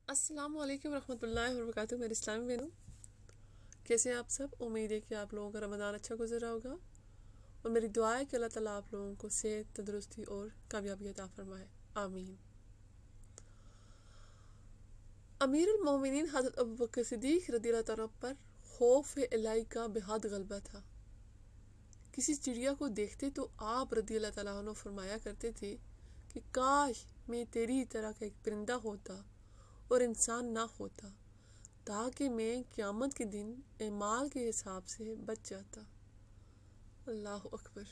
السلام علیکم ورحمۃ اللہ وبرکاتہ. میرے اسلامی بہنوں، کیسے ہیں آپ سب؟ امید ہے کہ آپ لوگوں کا رمضان اچھا گزر رہا ہوگا، اور میری دعا ہے کہ اللہ تعالیٰ آپ لوگوں کو صحت، تندرستی اور کامیابی عطا فرمائے. آمین. امیر المومنین حضرت ابوبکر صدیق رضی اللہ تعالیٰ پر خوف الہی کا بہت غلبہ تھا. کسی چڑیا کو دیکھتے تو آپ رضی اللہ تعالیٰ عنہ فرمایا کرتے تھے کہ کاش میں تیری طرح کا ایک پرندہ ہوتا اور انسان نہ ہوتا، تاکہ میں قیامت کے دن اعمال کے حساب سے بچ جاتا. اللہ اکبر.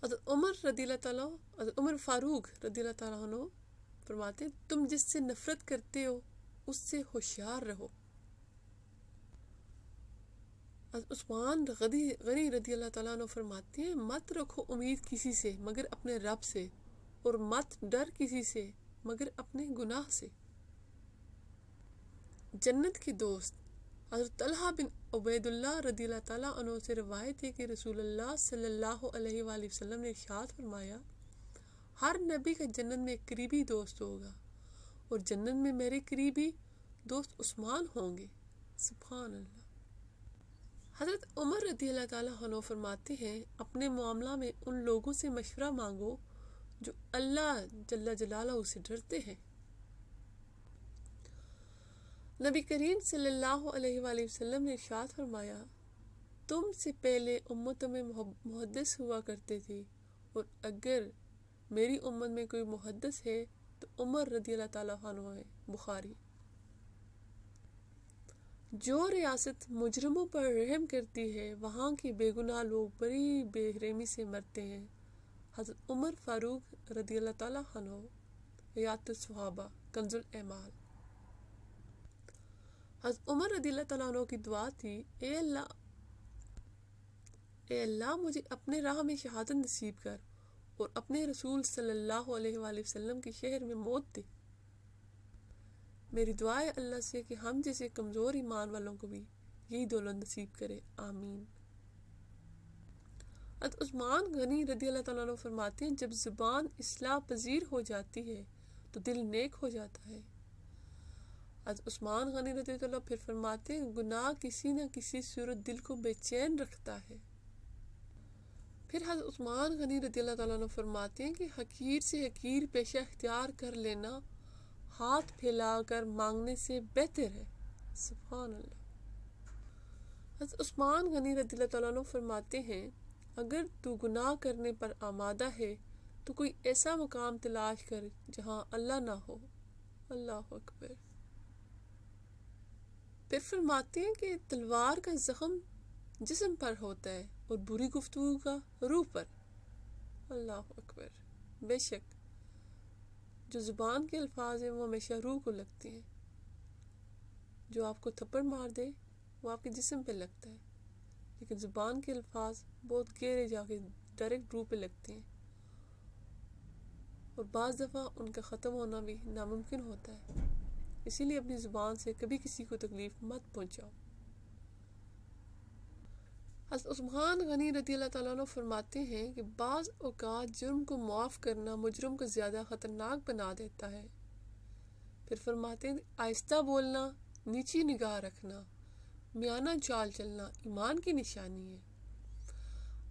حضرت عمر فاروق رضی اللہ تعالیٰ عنہ فرماتے، تم جس سے نفرت کرتے ہو اس سے ہوشیار رہو. حضرت عثمان غنی رضی اللہ تعالیٰ عنہ فرماتے ہیں، مت رکھو امید کسی سے مگر اپنے رب سے، اور مت ڈر کسی سے مگر اپنے گناہ سے. جنت کے دوست حضرت طلحہ بن عبید اللہ رضی اللہ تعالیٰ عنہ سے روایت ہے کہ رسول اللہ صلی اللہ علیہ وآلہ وسلم نے ارشاد فرمایا، ہر نبی کا جنت میں ایک قریبی دوست ہوگا، اور جنت میں میرے قریبی دوست عثمان ہوں گے. سبحان اللہ. حضرت عمر رضی اللہ تعالیٰ عنہ فرماتے ہیں، اپنے معاملہ میں ان لوگوں سے مشورہ مانگو جو اللہ جل جلالہ سے ڈرتے ہیں. نبی کریم صلی اللہ علیہ وآلہ وسلم نے ارشاد فرمایا، تم سے پہلے امتوں میں محدث ہوا کرتے تھے، اور اگر میری امت میں کوئی محدث ہے تو عمر رضی اللہ تعالیٰ عنہ ہے. بخاری. جو ریاست مجرموں پر رحم کرتی ہے وہاں کے بے گناہ لوگ بڑی بے رحمی سے مرتے ہیں. حضرت عمر فاروق رضی اللہ تعالیٰ عنہ. حیات الصحابہ، کنز الاعمال. حضرت عمر رضی اللہ تعالیٰ عنہ کی دعا تھی، اے اللہ مجھے اپنے راہ میں شہادت نصیب کر، اور اپنے رسول صلی اللہ علیہ وآلہ وسلم کے شہر میں موت دے. میری دعا ہے اللہ سے کہ ہم جیسے کمزور ایمان والوں کو بھی یہی دولت نصیب کرے. آمین. حضرت عثمان غنی رضی اللہ تعالیٰ عنہ فرماتے ہیں، جب زبان اصلاح پذیر ہو جاتی ہے تو دل نیک ہو جاتا ہے. حضرت عثمان غنی رضی اللہ عنہ پھر فرماتے ہیں، گناہ کسی نہ کسی صورت دل کو بے چین رکھتا ہے. پھر حضرت عثمان غنی رضی اللہ تعالیٰ عنہ فرماتے ہیں کہ حقیر سے حقیر پیشہ اختیار کر لینا ہاتھ پھیلا کر مانگنے سے بہتر ہے. سبحان اللہ. حضرت عثمان غنی رضی اللہ تعالیٰ عنہ فرماتے ہیں، اگر تو گناہ کرنے پر آمادہ ہے تو کوئی ایسا مقام تلاش کر جہاں اللہ نہ ہو. اللہ اکبر. پھر فرماتے ہیں کہ تلوار کا زخم جسم پر ہوتا ہے اور بری گفتگو کا روح پر. اللہ اکبر. بے شک جو زبان کے الفاظ ہیں وہ ہمیشہ روح کو لگتے ہیں. جو آپ کو تھپڑ مار دے وہ آپ کے جسم پہ لگتا ہے، لیکن زبان کے الفاظ بہت گہرے جا کے ڈائریکٹ روح پہ لگتے ہیں، اور بعض دفعہ ان کا ختم ہونا بھی ناممکن ہوتا ہے. اسی لیے اپنی زبان سے کبھی کسی کو تکلیف مت پہنچاؤ. حضرت عثمان غنی رضی اللہ تعالیٰ عنہ فرماتے ہیں کہ بعض اوقات جرم کو معاف کرنا مجرم کو زیادہ خطرناک بنا دیتا ہے. پھر فرماتے ہیں، آہستہ بولنا، نیچی نگاہ رکھنا، میانہ چال چلنا ایمان کی نشانی ہے.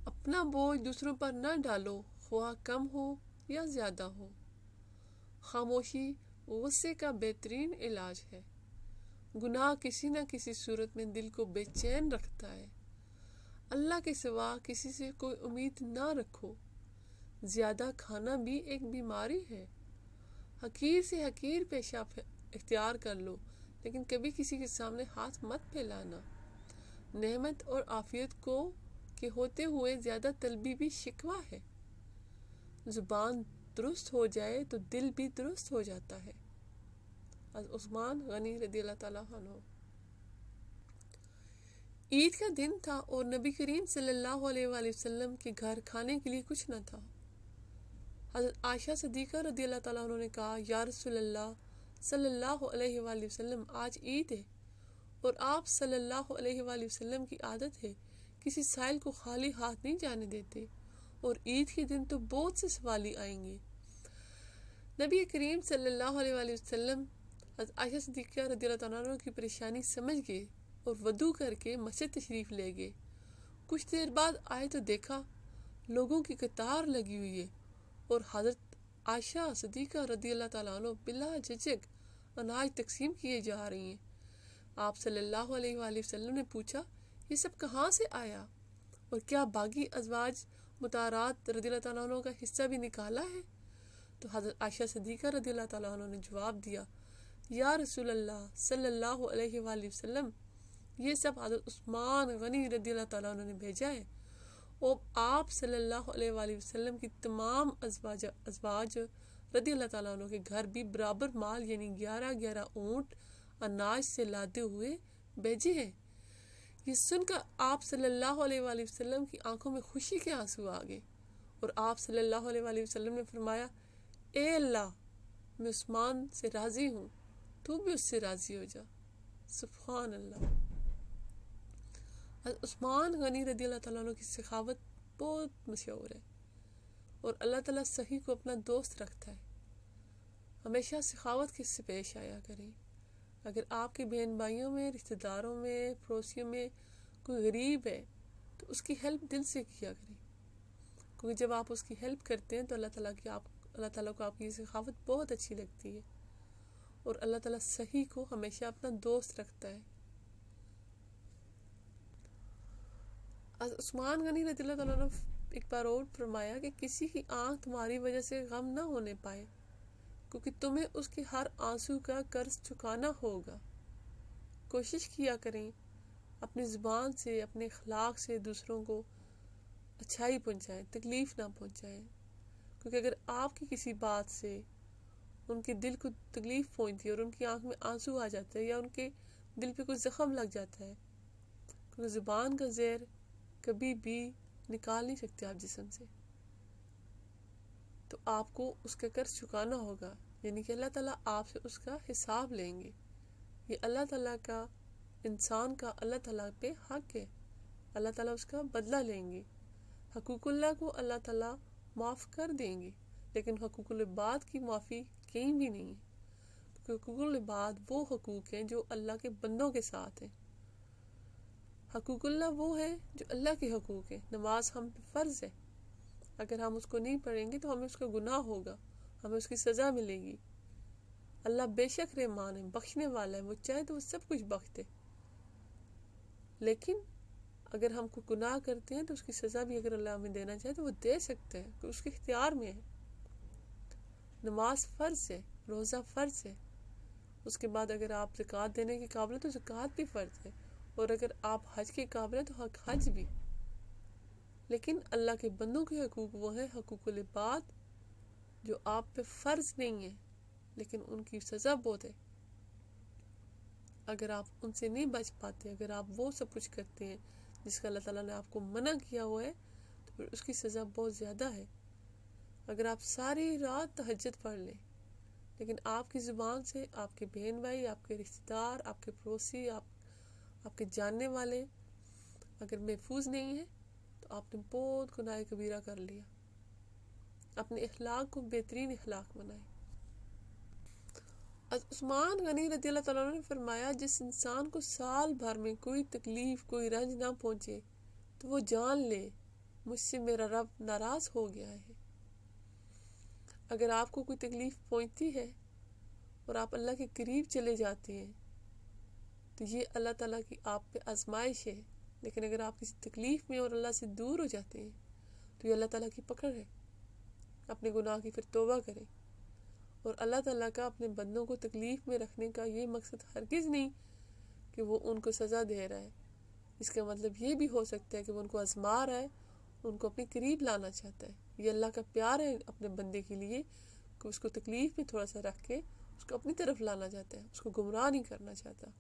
اپنا بوجھ دوسروں پر نہ ڈالو، خواہ کم ہو یا زیادہ ہو. خاموشی غصے کا بہترین علاج ہے. گناہ کسی نہ کسی صورت میں دل کو بے چین رکھتا ہے. اللہ کے سوا کسی سے کوئی امید نہ رکھو. زیادہ کھانا بھی ایک بیماری ہے. حقیر سے حقیر پیشہ اختیار کر لو، لیکن کبھی کسی کے سامنے ہاتھ مت پھیلانا. نعمت اور عافیت کو کے ہوتے ہوئے زیادہ طلبی بھی شکوہ ہے. زبان درست ہو جائے تو دل بھی درست ہو جاتا ہے. حضرت عثمان غنی رضی اللہ تعالیٰ عنہ. عید کا دن تھا اور نبی کریم صلی اللہ علیہ وآلہ وسلم کے گھر کھانے کے لیے کچھ نہ تھا. حضرت عائشہ صدیقہ رضی اللہ تعالیٰ عنہ نے کہا، یا رسول اللہ صلی اللہ علیہ وآلہ وسلم، آج عید ہے اور آپ صلی اللہ علیہ وآلہ وسلم کی عادت ہے کسی سائل کو خالی ہاتھ نہیں جانے دیتے، اور عید کے دن تو بہت سے سوالی آئیں گے. نبی کریم صلی اللہ علیہ وآلہ وسلم حضرت عائشہ صدیقہ رضی اللہ تعالیٰ عنہ کی پریشانی سمجھ گئے اور وضو کر کے مسجد تشریف لے گئے۔ کچھ دیر بعد آئے تو دیکھا لوگوں کی قطار لگی ہوئی ہے اور حضرت عائشہ صدیقہ رضی اللہ تعالیٰ عنہ بلا جھجک اناج تقسیم کیے جا رہی ہیں۔ آپ صلی اللہ علیہ وآلہ وسلم نے پوچھا یہ سب کہاں سے آیا اور کیا باقی ازواج مطہرات رضی اللہ تعالیٰ عنہ کا حصہ بھی نکالا ہے؟ تو حضرت عائشہ صدیقہ رضی اللہ تعالیٰ عنہ نے جواب دیا یا رسول اللہ صلی اللہ علیہ وآلہ وسلم یہ سب حضرت عثمان غنی رضی اللہ تعالیٰ عنہ نے بھیجا ہے، اور آپ صلی اللہ علیہ وآلہ وسلم کی تمام ازواج رضی اللہ تعالیٰ عنہ کے گھر بھی برابر مال یعنی 11 اونٹ اناج سے لاتے ہوئے بھیجے ہیں۔ یہ سن کر آپ صلی اللہ علیہ وآلہ وسلم کی آنکھوں میں خوشی کے آنسو آ گئے اور آپ صلی اللہ علیہ وآلہ وسلم نے فرمایا اے اللہ میں عثمان سے راضی ہوں، تو بھی اس سے راضی ہو جا۔ سبحان اللہ۔ عثمان غنی رضی اللہ تعالیٰ عنہ کی سخاوت بہت مشہور ہے اور اللہ تعالیٰ صحیح کو اپنا دوست رکھتا ہے۔ ہمیشہ سخاوت کے سے پیش آیا کریں۔ اگر آپ کے بہن بھائیوں میں، رشتہ داروں میں، پڑوسیوں میں کوئی غریب ہے تو اس کی ہیلپ دل سے کیا کریں، کیونکہ جب آپ اس کی ہیلپ کرتے ہیں تو اللہ تعالیٰ کو آپ کی سخاوت بہت اچھی لگتی ہے اور اللہ تعالیٰ صحیح کو ہمیشہ اپنا دوست رکھتا ہے۔ عثمان غنی رضی اللہ تعالیٰ عنہ ایک بار اور فرمایا کہ کسی کی آنکھ تمہاری وجہ سے غم نہ ہونے پائے، کیونکہ تمہیں اس کے ہر آنسو کا قرض چکانا ہوگا۔ کوشش کیا کریں اپنی زبان سے، اپنے اخلاق سے دوسروں کو اچھائی پہنچائیں، تکلیف نہ پہنچائیں، کیونکہ اگر آپ کی کسی بات سے ان کے دل کو تکلیف پہنچتی ہے اور ان کی آنکھ میں آنسو آ جاتا ہے یا ان کے دل پہ کوئی زخم لگ جاتا ہے، کیونکہ زبان کا زہر کبھی بھی نکال نہیں سکتے آپ جسم سے، تو آپ کو اس کا قرض چکانا ہوگا، یعنی کہ اللہ تعالیٰ آپ سے اس کا حساب لیں گے۔ یہ اللہ تعالیٰ کا، انسان کا اللہ تعالیٰ پہ حق ہے، اللہ تعالیٰ اس کا بدلہ لیں گے۔ حقوق اللہ کو اللہ تعالیٰ معاف کر دیں گے، لیکن حقوق العباد کی معافی کہیں بھی نہیں ہے، کیونکہ حقوق العباد وہ حقوق ہیں جو اللہ کے بندوں کے ساتھ ہیں۔ حقوق اللہ وہ ہے جو اللہ کے حقوق ہیں۔ نماز ہم پہ فرض ہے، اگر ہم اس کو نہیں پڑھیں گے تو ہمیں اس کا گناہ ہوگا، ہمیں اس کی سزا ملے گی۔ اللہ بے شک رحمان ہے، بخشنے والا ہے، وہ چاہے تو وہ سب کچھ بخش دے، لیکن اگر ہم کو گناہ کرتے ہیں تو اس کی سزا بھی اگر اللہ ہمیں دینا چاہے تو وہ دے سکتے ہیں، کہ اس کے اختیار میں ہے۔ نماز فرض ہے، روزہ فرض ہے، اس کے بعد اگر آپ زکوٰۃ دینے کے قابل ہیں تو زکوٰۃ بھی فرض ہے، اور اگر آپ حج کے قابل ہیں تو حج بھی۔ لیکن اللہ کے بندوں کے حقوق وہ ہیں حقوق العباد جو آپ پہ فرض نہیں ہیں، لیکن ان کی سزا بہت ہے۔ اگر آپ ان سے نہیں بچ پاتے، اگر آپ وہ سب کچھ کرتے ہیں جس کا اللہ تعالیٰ نے آپ کو منع کیا ہوا ہے، تو پھر اس کی سزا بہت زیادہ ہے۔ اگر آپ ساری رات تہجد پڑھ لیں، لیکن آپ کی زبان سے آپ کے بہن بھائی، آپ کے رشتہ دار، آپ کے پڑوسی، آپ کے جاننے والے اگر محفوظ نہیں ہیں تو آپ نے بہت گناہ کبیرہ کر لیا۔ اپنے اخلاق کو بہترین اخلاق بنائیں۔ عثمان غنی رضی اللہ تعالیٰ عنہ نے فرمایا جس انسان کو سال بھر میں کوئی تکلیف، کوئی رنج نہ پہنچے تو وہ جان لے مجھ سے میرا رب ناراض ہو گیا ہے۔ اگر آپ کو کوئی تکلیف پہنچتی ہے اور آپ اللہ کے قریب چلے جاتے ہیں تو یہ اللہ تعالیٰ کی آپ پہ آزمائش ہے، لیکن اگر آپ کسی تکلیف میں اور اللہ سے دور ہو جاتے ہیں تو یہ اللہ تعالیٰ کی پکڑ ہے۔ اپنے گناہ کی پھر توبہ کریں، اور اللہ تعالیٰ کا اپنے بندوں کو تکلیف میں رکھنے کا یہ مقصد ہرگز نہیں کہ وہ ان کو سزا دے رہا ہے۔ اس کا مطلب یہ بھی ہو سکتا ہے کہ وہ ان کو آزما رہا ہے، ان کو اپنے قریب لانا چاہتا ہے۔ یہ اللہ کا پیار ہے اپنے بندے کے لیے کہ اس کو تکلیف میں تھوڑا سا رکھ کے اس کو اپنی طرف لانا چاہتا ہے، اس کو گمراہ نہیں کرنا چاہتا۔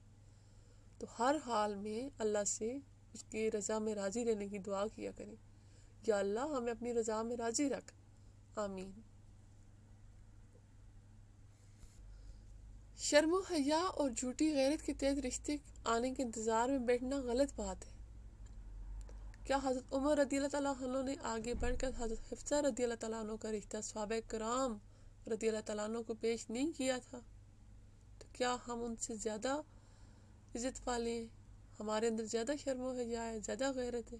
تو ہر حال میں اللہ سے اس کی رضا میں راضی رہنے کی دعا کیا کریں، یا اللہ ہمیں اپنی رضا میں راضی رکھ، آمین۔ شرم و حیا اور جھوٹی غیرت کے تحت رشتے آنے کے انتظار میں بیٹھنا غلط بات ہے۔ کیا حضرت عمر رضی اللہ تعالیٰ عنہ نے آگے بڑھ کر حضرت حفصہ رضی اللہ تعالیٰ عنہ کا رشتہ صحابہ کرام رضی اللہ تعالیٰ عنہ کو پیش نہیں کیا تھا تو کیا ہم ان سے زیادہ عزت والے ہیں؟ ہمارے اندر زیادہ شرم و حیا ہے، زیادہ غیرت ہے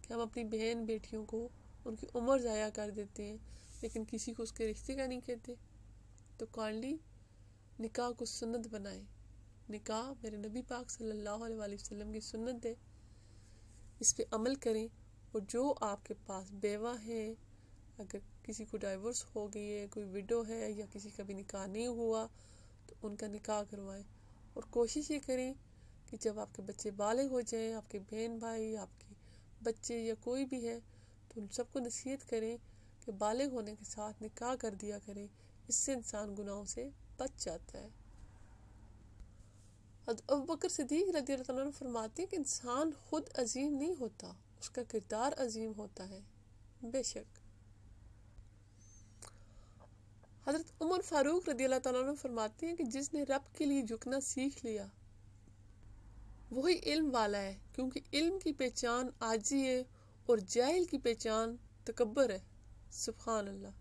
کہ ہم اپنی بہن بیٹیوں کو ان کی عمر ضائع کر دیتے ہیں لیکن کسی کو اس کے رشتے کا نہیں کہتے؟ تو کائنڈلی نکاح کو سنت بنائیں. نکاح میرے نبی پاک صلی اللہ علیہ وآلہ وسلم کی سنت ہے، اس پہ عمل کریں. اور جو آپ کے پاس بیوہ ہیں، اگر کسی کو ڈائیورس ہو گئی ہے، کوئی وڈو ہے یا کسی کا بھی نکاح نہیں ہوا تو ان کا نکاح کروائیں. اور کوشش یہ کریں کہ جب آپ کے بچے بالغ ہو جائیں، آپ کے بہن بھائی، آپ کے بچے یا کوئی بھی ہے، تو ان سب کو نصیحت کریں کہ بالغ ہونے کے ساتھ نکاح کر دیا کریں. اس سے انسان گناہوں سے بچ جاتا ہے. ابوبکر صدیق رضی اللہ عنہ فرماتے ہیں کہ انسان خود عظیم نہیں ہوتا، اس کا کردار عظیم ہوتا ہے. بے شک حضرت عمر فاروق رضی اللہ تعالیٰ عنہ فرماتے ہیں کہ جس نے رب کے لیے جھکنا سیکھ لیا وہی علم والا ہے، کیونکہ علم کی پہچان عاجزی ہے اور جاہل کی پہچان تکبر ہے. سبحان اللہ.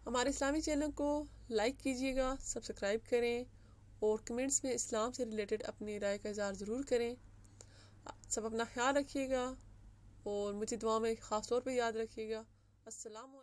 ہمارے اسلامی چینل کو لائک کیجیے گا، سبسکرائب کریں اور کمنٹس میں اسلام سے ریلیٹڈ اپنی رائے کا اظہار ضرور کریں. سب اپنا خیال رکھیے گا اور مجھے دعا میں خاص طور پہ یاد رکھیے گا. السلام علیکم.